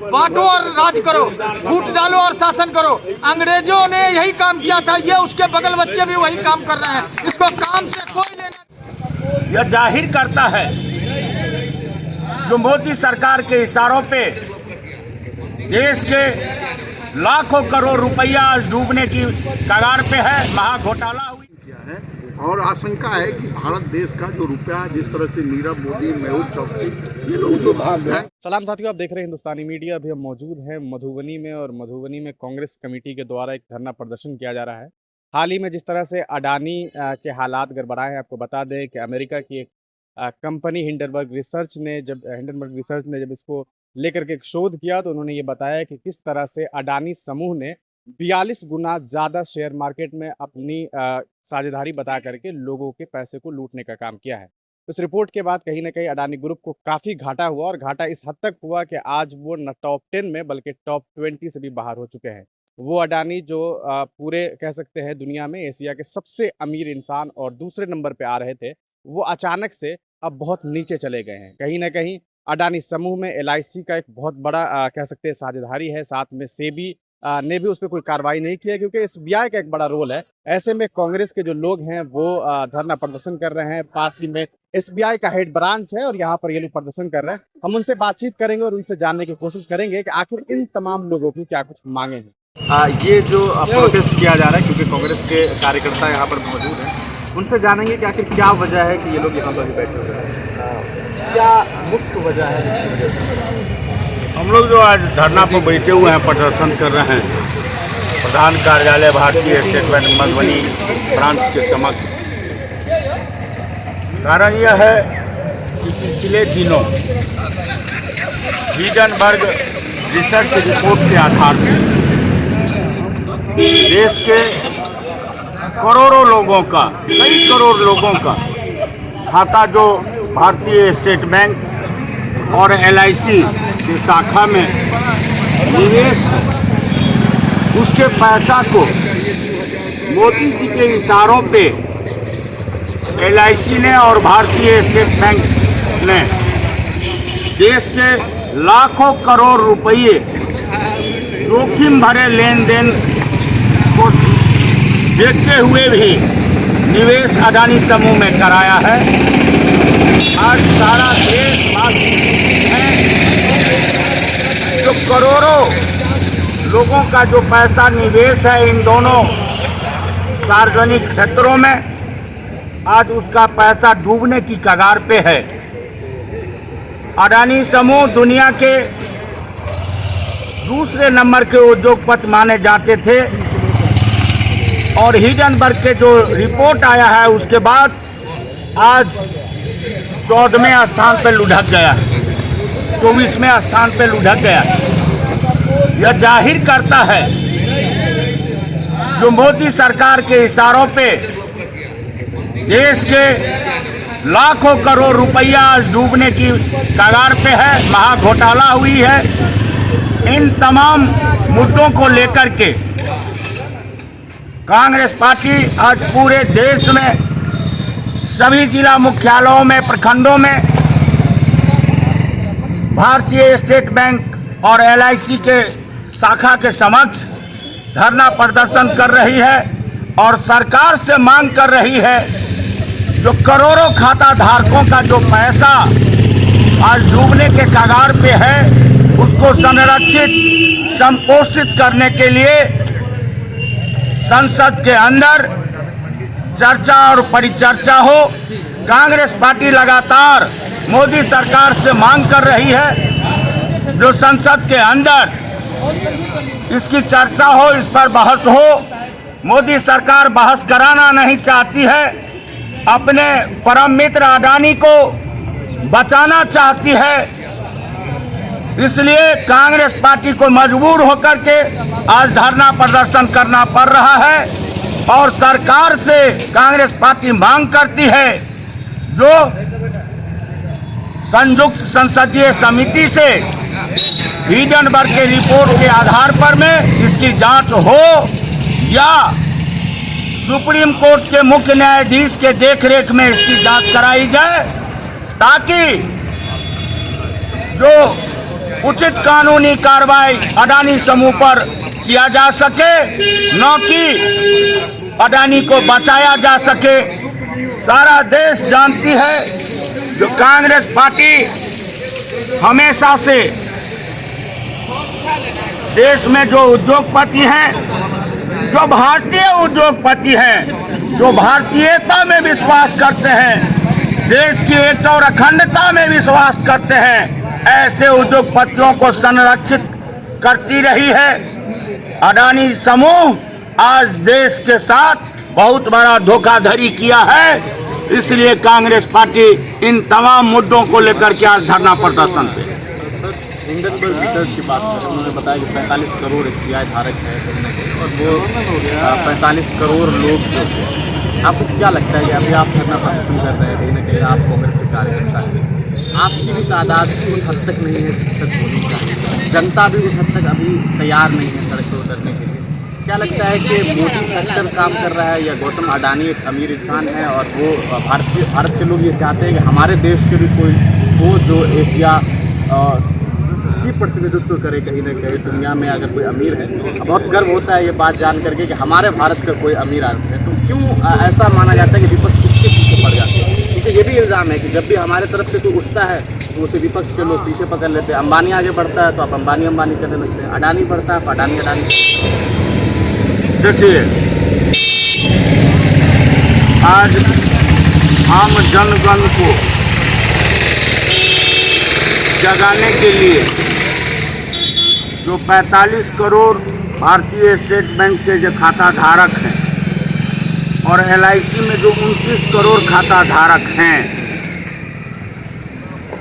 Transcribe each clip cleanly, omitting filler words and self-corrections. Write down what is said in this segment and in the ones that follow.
बांटो और राज करो, फूट डालो और शासन करो। अंग्रेजों ने यही काम किया था, ये उसके बगल बच्चे भी वही काम कर रहे हैं। इसको काम से कोई लेना। यह जाहिर करता है जो मोदी सरकार के इशारों पे देश के लाखों करोड़ रुपया डूबने की कगार पे है, महाघोटाला हुई है। और आशंका है कि भारत देश का जो रुपया जिस तरह से नीरव मोदी, मेहुल चौकसी, ये लोग जो भाग हैं। सलाम साथियों, आप देख रहे हैं हिंदुस्तानी मीडिया। अभी हम मौजूद हैं मधुबनी में, और मधुबनी में कांग्रेस कमेटी के द्वारा एक धरना प्रदर्शन किया जा रहा है। हाल ही में जिस तरह से अडानी के हालात गड़बड़ाए हैं, आपको बता दें कि अमेरिका की एक कंपनी हिंडनबर्ग रिसर्च ने जब इसको लेकर के एक शोध किया, तो उन्होंने ये बताया कि किस तरह से अडानी समूह ने 42 गुना ज़्यादा शेयर मार्केट में अपनी साझेदारी बता करके लोगों के पैसे को लूटने का काम किया है। इस रिपोर्ट के बाद कहीं ना कहीं अडानी ग्रुप को काफ़ी घाटा हुआ, और घाटा इस हद तक हुआ कि आज वो न टॉप 10 में बल्कि टॉप 20 से भी बाहर हो चुके हैं। वो अडानी जो पूरे कह सकते हैं दुनिया में एशिया के सबसे अमीर इंसान और दूसरे नंबर पे आ रहे थे, वो अचानक से अब बहुत नीचे चले गए हैं। कहीं ना कहीं अडानी समूह में LIC का एक बहुत बड़ा कह सकते हैं साझेदारी है, साथ में सेबी ने भी उस पर कोई कार्रवाई नहीं की है, क्योंकि SBI का एक बड़ा रोल है। ऐसे में कांग्रेस के जो लोग हैं वो धरना प्रदर्शन कर रहे हैं। पास ही में SBI का हेड ब्रांच है और यहाँ पर ये लोग प्रदर्शन कर रहे हैं। हम उनसे बातचीत करेंगे और उनसे जानने की कोशिश करेंगे कि आखिर इन तमाम लोगों की क्या कुछ मांगे हैं। ये जो प्रोटेस्ट किया जा रहा है, क्योंकि कांग्रेस के कार्यकर्ता यहाँ पर मौजूद हैं, उनसे जानेंगे कि आखिर क्या वजह है कि ये लोग यहाँ पर बैठे हुए हैं, क्या मुख्य वजह है। हम लोग जो आज धरना पर बैठे हुए हैं, प्रदर्शन कर रहे हैं प्रधान कार्यालय भारतीय स्टेट बैंक मधुबनी ब्रांच के समक्ष। कारण यह है कि पिछले दिनों हिंडनबर्ग रिसर्च रिपोर्ट के आधार पर देश के करोड़ों लोगों का, कई करोड़ लोगों का खाता जो भारतीय स्टेट बैंक और LIC की शाखा में निवेश है, उसके पैसा को मोदी जी के इशारों पे LIC ने और भारतीय स्टेट बैंक ने देश के लाखों करोड़ रुपये जोखिम भरे लेन देन को देखते हुए भी निवेश अडानी समूह में कराया है। आज सारा देश जो करोड़ों लोगों का जो पैसा निवेश है इन दोनों सार्वजनिक क्षेत्रों में, आज उसका पैसा डूबने की कगार पे है। अडानी समूह दुनिया के दूसरे नंबर के उद्योगपति माने जाते थे, और हिंडनबर्ग के जो रिपोर्ट आया है उसके बाद आज 14वें स्थान पर लुढ़क गया, 24वें स्थान पर लुढ़क गया। यह जाहिर करता है जो मोदी सरकार के इशारों पे देश के लाखों करोड़ रुपया डूबने की कगार पे है, महाघोटाला हुई है। इन तमाम मुद्दों को लेकर के कांग्रेस पार्टी आज पूरे देश में सभी जिला मुख्यालयों में, प्रखंडों में भारतीय स्टेट बैंक और LIC के शाखा के समक्ष धरना प्रदर्शन कर रही है, और सरकार से मांग कर रही है जो करोड़ों खाता धारकों का जो पैसा आज डूबने के कगार पे है, उसको संरक्षित, संपोषित करने के लिए संसद के अंदर चर्चा और परिचर्चा हो। कांग्रेस पार्टी लगातार मोदी सरकार से मांग कर रही है जो संसद के अंदर इसकी चर्चा हो, इस पर बहस हो। मोदी सरकार बहस कराना नहीं चाहती है, अपने परम मित्र अडानी को बचाना चाहती है। इसलिए कांग्रेस पार्टी को मजबूर होकर के आज धरना प्रदर्शन करना पड़ रहा है, और सरकार से कांग्रेस पार्टी मांग करती है जो संयुक्त संसदीय समिति से हिंडनबर्ग के रिपोर्ट के आधार पर में इसकी जांच हो, या सुप्रीम कोर्ट के मुख्य न्यायाधीश के देखरेख में इसकी जांच कराई जाए, ताकि जो उचित कानूनी कार्रवाई अडानी समूह पर किया जा सके, न कि अडानी को बचाया जा सके। सारा देश जानती है जो कांग्रेस पार्टी हमेशा से देश में जो उद्योगपति हैं, जो भारतीय उद्योगपति हैं, जो भारतीयता में विश्वास करते हैं, देश की एकता और अखंडता में विश्वास करते हैं, ऐसे उद्योगपतियों को संरक्षित करती रही है। अडानी समूह आज देश के साथ बहुत बड़ा धोखाधड़ी किया है, इसलिए कांग्रेस पार्टी इन तमाम मुद्दों को लेकर के आज धरना प्रदर्शन पे। हिंडनबर्ग रिसर्च की बात करें, उन्होंने बताया कि 45 करोड़ SBI धारक है और वो 45 करोड़ लोग जो हैं। आपको क्या लगता है कि अभी आप धरना प्रदर्शन कर रहे हैं, कहीं ना कहीं आप कांग्रेस के कार्यकर्ता हैं, आपकी भी तादाद उस हद तक नहीं है जिस तक होनी चाहिए, जनता भी उस हद तक अभी तैयार नहीं है सड़क पर उतरने के लिए। क्या लगता है कि मोदी फैक्टर काम कर रहा है या गौतम अडानी एक अमीर इंसान है और वो भारत से लोग ये चाहते हैं कि हमारे देश के भी कोई हो जो एशिया की प्रतिनिधित्व करे कहीं ना कहीं दुनिया में। अगर कोई अमीर है, बहुत गर्व होता है ये बात जान करके कि हमारे भारत का कोई अमीर आदमी है। तो क्यों ऐसा माना जाता है कि विपक्ष इसके पीछे पड़ जाते हैं? क्योंकि ये भी इल्ज़ाम है कि जब भी हमारे तरफ से कोई उठता है तो उसे विपक्ष के लोग पीछे पकड़ लेते हैं। अंबानी आगे बढ़ता है तो आप अंबानी करने लगते हैं, अडानी बढ़ता है तो अडानी। देखिए, आज आम जनगण को जगाने के लिए जो 45 करोड़ भारतीय स्टेट बैंक के जो खाता धारक हैं और LIC में जो 29 करोड़ खाता धारक हैं,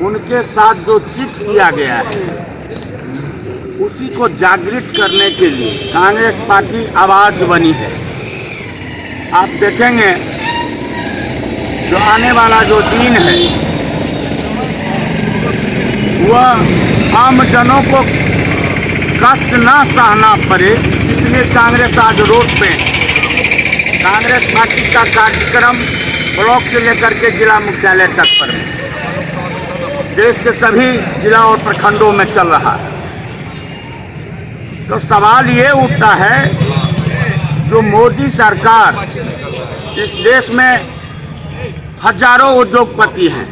उनके साथ जो चिट किया गया है, उसी को जागृत करने के लिए कांग्रेस पार्टी आवाज बनी है। आप देखेंगे जो आने वाला जो दिन है वह आम जनों को कष्ट ना सहना पड़े, इसलिए कांग्रेस आज रोड पे। कांग्रेस पार्टी का कार्यक्रम ब्लॉक से लेकर के जिला मुख्यालय तक पर देश के सभी जिला और प्रखंडों में चल रहा है। तो सवाल ये उठता है, जो मोदी सरकार इस देश में हजारों उद्योगपति हैं,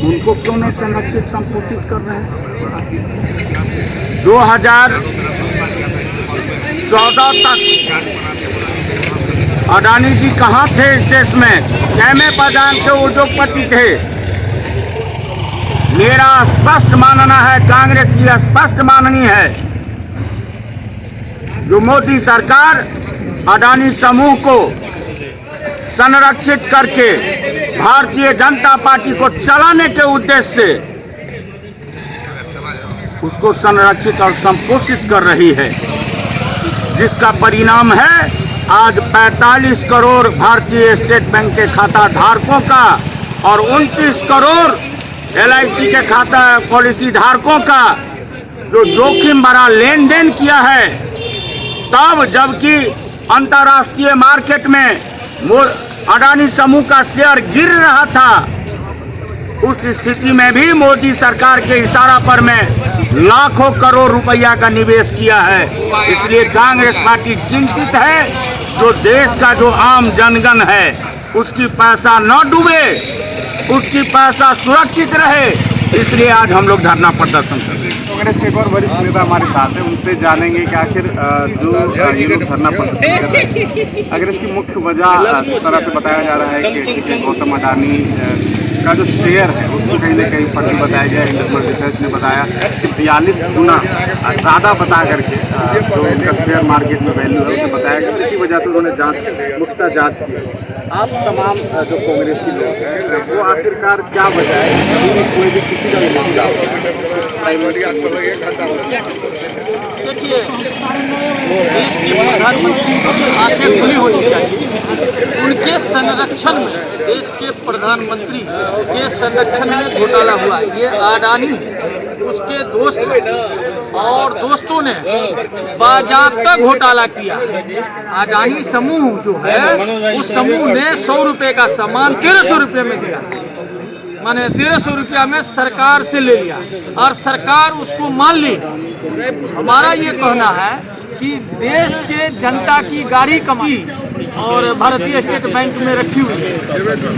उनको क्यों नहीं संरक्षित संपोषित कर रहे हैं? 2014 तक अडानी जी कहाँ थे इस देश में? कैमे पदान के उद्योगपति थे। मेरा स्पष्ट मानना है, कांग्रेस की स्पष्ट माननी है, जो मोदी सरकार अडानी समूह को संरक्षित करके भारतीय जनता पार्टी को चलाने के उद्देश्य से उसको संरक्षित और संपोषित कर रही है, जिसका परिणाम है आज 45 करोड़ भारतीय स्टेट बैंक के खाता धारकों का और 29 करोड़ LIC के खाता पॉलिसी धारकों का जो जोखिम भरा लेन देन किया है। तब जबकि अंतर्राष्ट्रीय मार्केट में अडानी समूह का शेयर गिर रहा था, उस स्थिति में भी मोदी सरकार के इशारा पर मैं लाखों करोड़ रुपया का निवेश किया है। इसलिए कांग्रेस पार्टी चिंतित है, जो देश का जो आम जनगण है उसकी पैसा न डूबे, उसकी पैसा सुरक्षित रहे, इसलिए आज हम लोग धरना प्रदर्शन कर रहे हैं। कांग्रेस के एक और वरिष्ठ नेता हमारे साथ हैं, उनसे जानेंगे कि आखिर जो ये लोग धरना प्रदर्शन कर रहे हैं, अगर इसकी मुख्य वजह जिस तरह से बताया जा रहा है कि गौतम अडानी का जो शेयर है उसको कहीं ना कहीं फर्जी बताया गया। हिंडनबर्ग रिसर्च ने बताया कि 42 गुना ज़्यादा बता करके जो उनका शेयर मार्केट में वैल्यू है उसे बताया गया। इसी वजह से उन्होंने मुख्ता जाँच की। आप तमाम जो कांग्रेसी लोग हैं वो आखिरकार क्या वजह है, कोई भी किसी का भी मामला देखिए, देश के प्रधानमंत्री की आंखें खुली होनी चाहिए। उनके संरक्षण में, देश के प्रधानमंत्री के संरक्षण में घोटाला हुआ। ये अडानी, उसके दोस्त और दोस्तों ने बाजाबता घोटाला किया। अडानी समूह जो है, उस समूह ने 100 रुपये का सामान 1300 रुपये में दिया। माने 1300 रुपया में सरकार से ले लिया और सरकार उसको मान ली। हमारा ये कहना है कि देश के जनता की गाड़ी कमाई और भारतीय स्टेट बैंक में रखी हुई है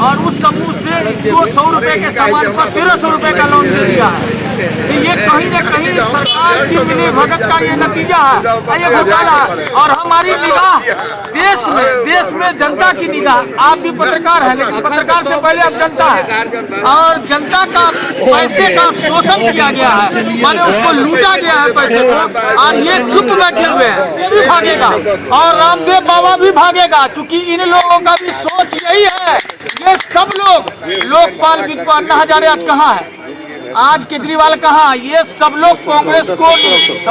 और उस समूह से इसको 100 रुपये के सामान पर 1300 रुपये का लोन दे दिया है। तो ये कहीं न कहीं सरकार की मिली भगत का ये नतीजा है, ये घोटाला है। और हमारी निगाह देश में जनता की निगाह, आप भी पत्रकार हैं लेकिन पत्रकार से पहले अब जनता है और जनता का पैसे का शोषण किया गया है, माने उसको लूटा गया है पैसे को और ये चुप बैठे हुए हैं। ये भी भागेगा और रामदेव बाबा भी भागेगा, क्योंकि इन लोगों का भी सोच यही है। ये सब लोग लोकपाल अन्ना हजारे आज कहाँ है, आज केजरीवाल कहाँ, ये सब लोग कांग्रेस को,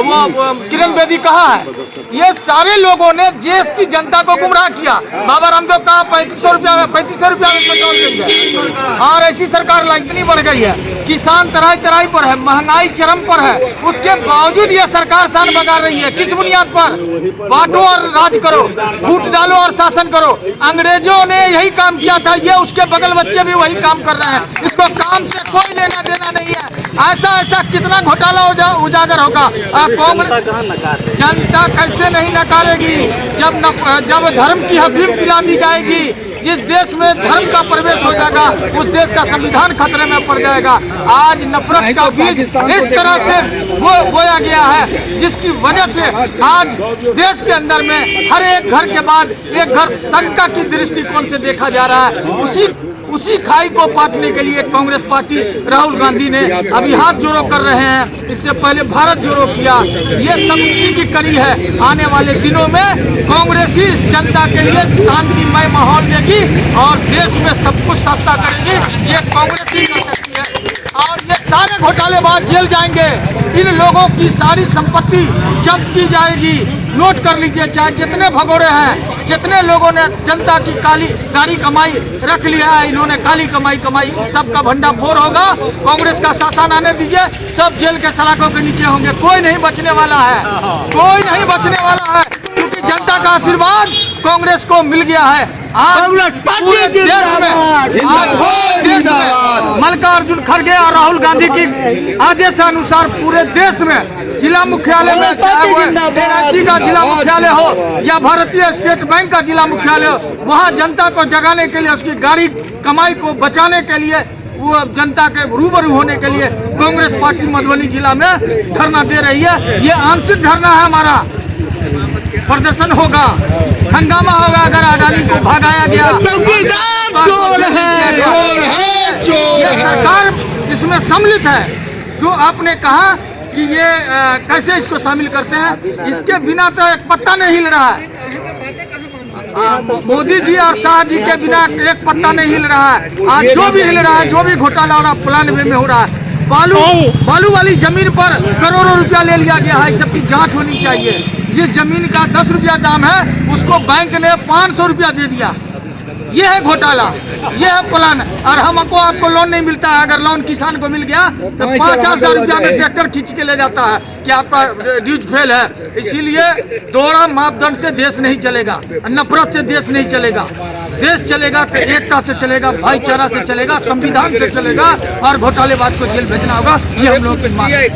वो किरण बेदी कहाँ है, ये सारे लोगों ने देश की जनता को गुमराह किया। बाबा रामदेव कहा 3500 रुपया में पेट्रोल देंगे और ऐसी सरकार इतनी बढ़ गई है, किसान तराई पर है, महंगाई चरम पर है, उसके बावजूद ये सरकार शान बगा रही है। किस बुनियाद पर? बांटो और राज करो, फूट डालो और शासन करो। अंग्रेजों ने यही काम किया था, ये उसके बगल बच्चे भी वही काम कर रहे हैं। इसको काम से कोई लेना देना नहीं है। ऐसा कितना घोटाला उजागर होगा। कांग्रेस जनता कैसे नहीं नकारेगी जब धर्म की हफीम पिला दी जाएगी। जिस देश में धर्म का प्रवेश हो जाएगा उस देश का संविधान खतरे में पड़ जाएगा। आज नफरत का बीज इस तरह से बोया गया है, जिसकी वजह से आज देश के अंदर में हर एक घर के बाद एक घर शंका की दृष्टिकोण से देखा जा रहा है। उसी खाई को पाटने के लिए कांग्रेस पार्टी राहुल गांधी ने अभी हाथ जोड़ो कर रहे हैं। इससे पहले भारत जोड़ो किया। ये सब उसी की कड़ी है। आने वाले दिनों में कांग्रेस ही इस जनता के लिए शांतिमय माहौल देगी और देश में सब कुछ सस्ता करेगी। ये कांग्रेस ही कर सकती है और ये सारे घोटालेबाज जेल जाएंगे। इन लोगों की सारी संपत्ति जब्त की जाएगी। नोट कर लीजिए, चाहे जितने भगोड़े हैं, जितने लोगों ने जनता की गाड़ी कमाई रख लिया है, इन्होंने काली कमाई सबका भंडाफोड़ होगा। कांग्रेस का शासन आने दीजिए, सब जेल के सलाखों के नीचे होंगे। कोई नहीं बचने वाला है, कोई नहीं बचने वाला है, क्योंकि जनता का आशीर्वाद कांग्रेस को मिल गया है। आज पूरे देश में मल्लिकार्जुन खड़गे और राहुल गांधी की आदेशानुसार पूरे देश में जिला मुख्यालय में, चाहे वो NIC का जिला मुख्यालय हो या भारतीय स्टेट बैंक का जिला मुख्यालय हो, वहाँ जनता को जगाने के लिए, उसकी गाड़ी कमाई को बचाने के लिए, वो जनता के रूबरू होने के लिए कांग्रेस पार्टी मधुबनी जिला में धरना दे रही है। ये आंशिक धरना है हमारा। प्रदर्शन होगा, हंगामा होगा अगर अडानी को भगाया गया। ये सरकार इसमें सम्मिलित है। जो आपने कहा कि ये कैसे इसको शामिल करते हैं, इसके बिना तो एक पत्ता नहीं हिल रहा है। मोदी जी और शाह जी के बिना एक पत्ता नहीं हिल रहा है। आज जो भी हिल रहा है, जो भी घोटाला हो रहा है, प्लान वे में हो रहा है। बालू वाली जमीन पर करोड़ों रुपया ले लिया गया है। इस सब की जांच होनी चाहिए। जिस जमीन का 10 रुपया दाम है, उसको बैंक ने 500 रुपया दे दिया। ये है घोटाला, ये है प्लान। और हमको आपको लोन नहीं मिलता है। अगर लोन किसान को मिल गया तो 50,000 रुपया में ट्रैक्टर खींच के ले जाता है कि आपका ड्यूज फेल है। इसीलिए दोहरा मापदंड से देश नहीं चलेगा, नफरत से देश नहीं चलेगा। देश चलेगा तो एकता से चलेगा, भाईचारा से चलेगा, संविधान से चलेगा और घोटालेबाज को जेल भेजना होगा। ये हम लोग की मांग है।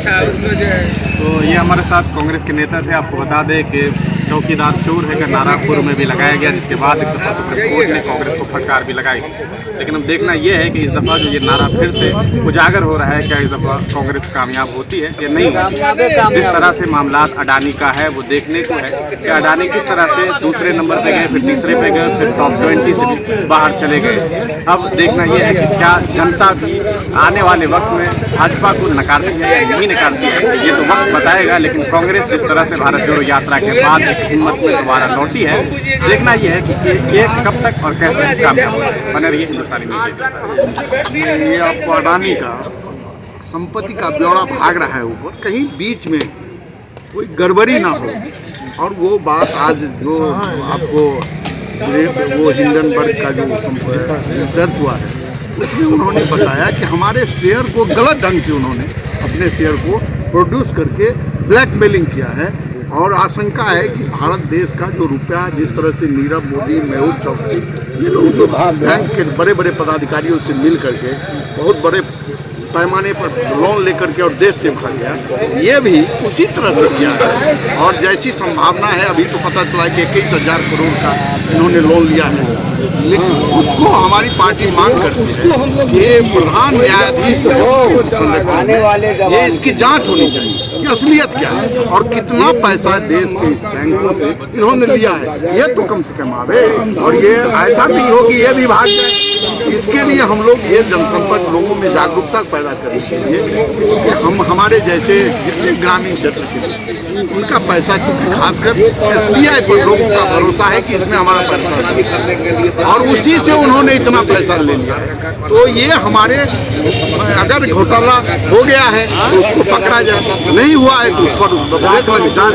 तो ये हमारे साथ कांग्रेस के नेता थे। आपको बता दें कि चौकीदार चोर है का नारा पूर्व में भी लगाया गया, जिसके बाद एक दफ़ा सुप्रीम कोर्ट ने कांग्रेस को फटकार भी लगाई थी। लेकिन अब देखना यह है कि इस दफ़ा जो ये नारा फिर से उजागर हो रहा है, क्या इस दफ़ा कांग्रेस कामयाब होती है या नहीं होती। जिस तरह से मामला अडानी का है वो देखने को है कि अडानी किस तरह से दूसरे नंबर पे गए, फिर तीसरे पे गए, फिर टॉप 20 से भी बाहर चले गए। अब देखना यह है कि क्या जनता भी आने वाले वक्त में भाजपा को नकारती है या नहीं नकारती है, ये तो वक्त बताएगा। लेकिन कांग्रेस जिस तरह से भारत जोड़ो यात्रा के बाद हिम्मत में दोबारा लौटी है, देखना यह है कि ये कब तक और कैसे कामयाब बने रही है हिंदुस्तानी मीडिया। ये आपको अडानी का संपत्ति का ब्यौरा भाग रहा है ऊपर, कहीं बीच में कोई गड़बड़ी ना हो। और वो बात आज जो आपको वो हिंडनबर्ग का जो रिसर्च हुआ है, उसमें उन्होंने बताया कि हमारे शेयर को गलत ढंग से उन्होंने अपने शेयर को प्रोड्यूस करके ब्लैकमेलिंग किया है। और आशंका है कि भारत देश का जो रुपया, जिस तरह से नीरव मोदी, मेहुल चौकसी, ये लोग जो बैंक के बड़े बड़े पदाधिकारियों से मिल करके बहुत बड़े पैमाने पर लोन लेकर के और देश से भाग गया, ये भी उसी तरह से किया है। और जैसी संभावना है, अभी तो पता चला कि 21,000 करोड़ का इन्होंने लोन लिया है, लेकिन उसको हमारी पार्टी मांग करती है कि ये प्रधान न्यायाधीश संरक्षण में ये इसकी जांच होनी चाहिए कि असलियत क्या है और कितना पैसा देश के इस बैंकों से इन्होंने लिया है, ये तो कम से कम आवे। और ये ऐसा नहीं हो कि ये भी भाग जाए। इसके लिए हम लोग ये जनसंपर्क लोगों में जागरूकता पैदा करने के लिए, क्योंकि हमारे जैसे जितने ग्रामीण क्षेत्र के उनका पैसा, चूंकि खासकर SBI पर लोगों का भरोसा है कि इसमें हमारा पैसा, और उसी से उन्होंने इतना पैसा ले लिया है। तो ये हमारे, अगर घोटाला हो गया है तो उसको पकड़ा जाए, नहीं हुआ है तो उस पर ब्रेक लग जाए।